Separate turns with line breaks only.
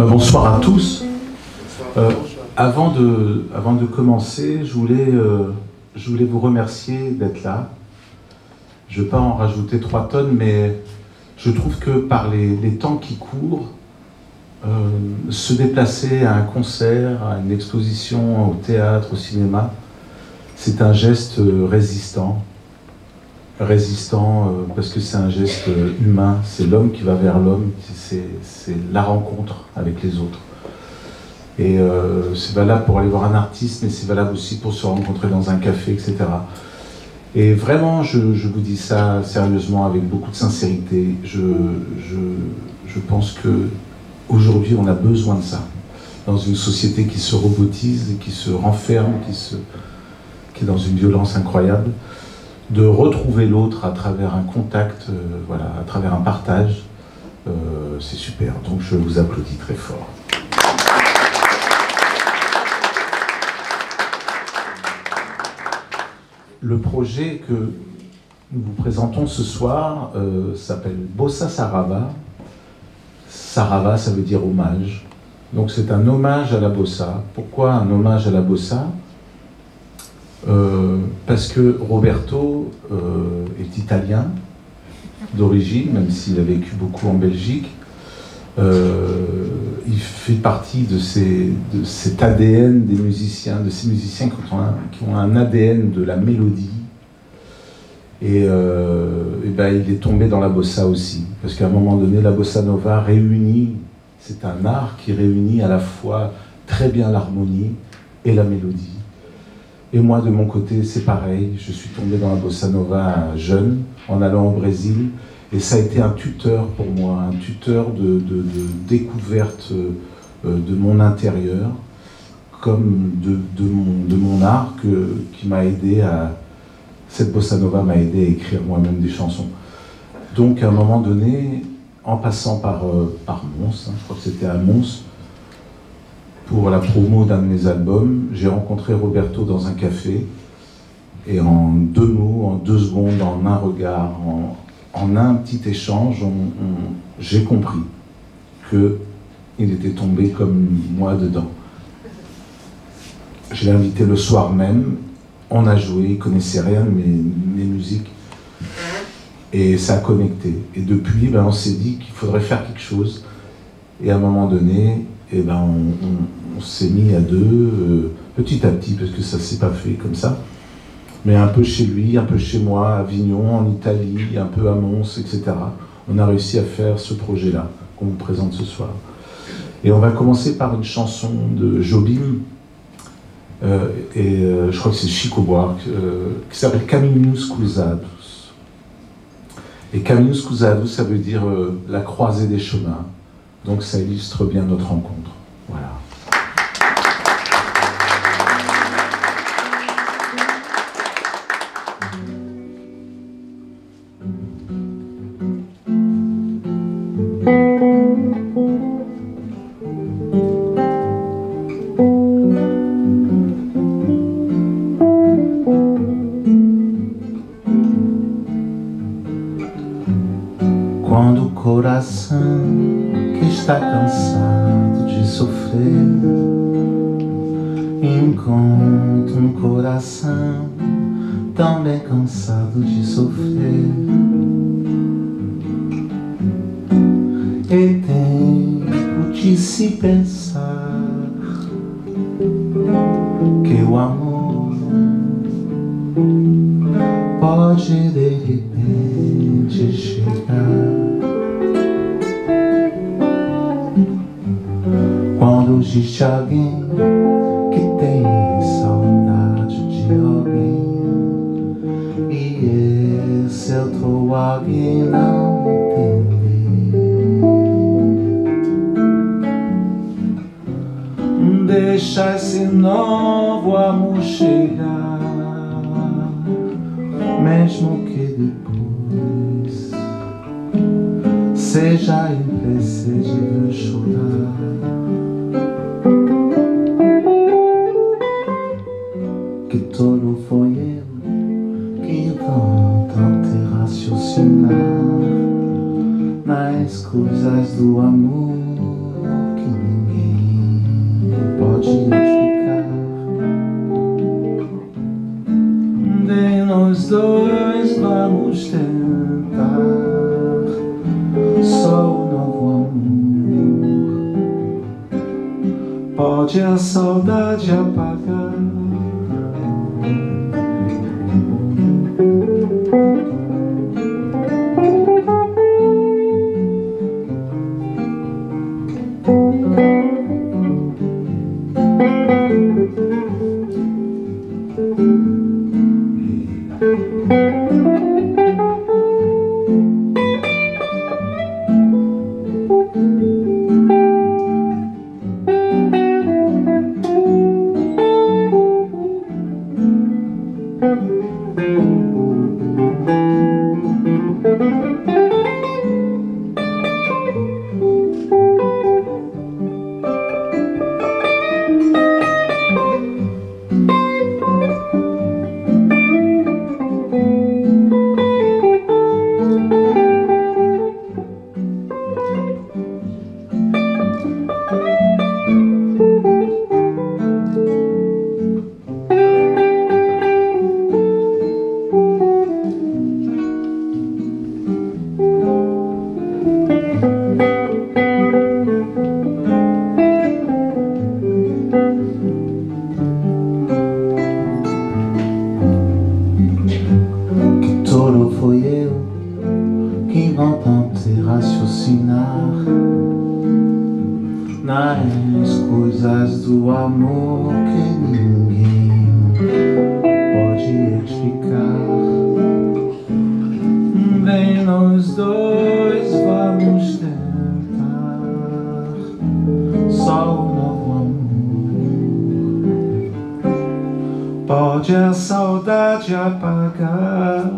Bonsoir à tous. Avant de commencer, je voulais vous remercier d'être là. Je ne vais pas en rajouter 3 tonnes, mais je trouve que par les temps qui courent, se déplacer à un concert, à une exposition, au théâtre, au cinéma, c'est un geste résistant. Parce que c'est un geste humain, c'est l'homme qui va vers l'homme, c'est la rencontre avec les autres. Et c'est valable pour aller voir un artiste, mais c'est valable aussi pour se rencontrer dans un café, etc. Et vraiment, je vous dis ça sérieusement, avec beaucoup de sincérité. Je pense qu'aujourd'hui, on a besoin de ça. Dans une société qui se robotise, qui se renferme, qui est dans une violence incroyable, de retrouver l'autre à travers un contact, voilà, à travers un partage, c'est super. Donc je vous applaudis très fort. Le projet que nous vous présentons ce soir s'appelle Bossa Sarava. Sarava, ça veut dire hommage. Donc c'est un hommage à la bossa. Pourquoi un hommage à la bossa ? Parce que Roberto est italien d'origine, même s'il a vécu beaucoup en Belgique. Il fait partie de cet ADN des musiciens, de ces musiciens qui ont un ADN de la mélodie. Et il est tombé dans la bossa aussi, parce qu'à un moment donné, la bossa nova réunit, c'est un art qui réunit à la fois très bien l'harmonie et la mélodie. Et moi, de mon côté, c'est pareil. Je suis tombé dans la bossa nova jeune, en allant au Brésil. Et ça a été un tuteur pour moi, un tuteur de découverte de mon intérieur, comme de mon art, qui m'a aidé à... Cette bossa nova m'a aidé à écrire moi-même des chansons. Donc, à un moment donné, en passant par Mons, je crois que c'était à Mons, pour la promo d'un de mes albums, j'ai rencontré Roberto dans un café, et en 2 mots, en 2 secondes, en un regard, en un petit échange, j'ai compris qu'il était tombé comme moi dedans. Je l'ai invité le soir même, on a joué, il ne connaissait rien de mes musiques, et ça a connecté. Et depuis, on s'est dit qu'il faudrait faire quelque chose, et à un moment donné, on s'est mis à 2, petit à petit, parce que ça ne s'est pas fait comme ça, mais un peu chez lui, un peu chez moi, à Avignon, en Italie, un peu à Mons, etc. On a réussi à faire ce projet-là, qu'on vous présente ce soir. Et on va commencer par une chanson de Jobim, je crois que c'est Chico Buarque, qui s'appelle Caminhos Cruzados. Et Caminhos Cruzados, ça veut dire la croisée des chemins. Donc ça illustre bien notre rencontre. Voilà. Quando o coração que está cansado de sofrer encontra coração também cansado de sofrer e tempo de se pensar que o amor pode de repente chegar. Quando existe alguém que tem saudade de alguém e esse outro alguém não entende, deixa esse novo amor chegar, mesmo que depois seja imprescindível chorar. Que todo foi eu que tentei raciocinar nas coisas do amor que me pode explicar. De nós dois vamos tentar só um novo amor. Pode a saudade apagar. Foi eu que vão tanto raciocinar nas coisas do amor que ninguém pode explicar. Bem, nós dois vamos tentar só um novo amor. Pode a saudade apagar.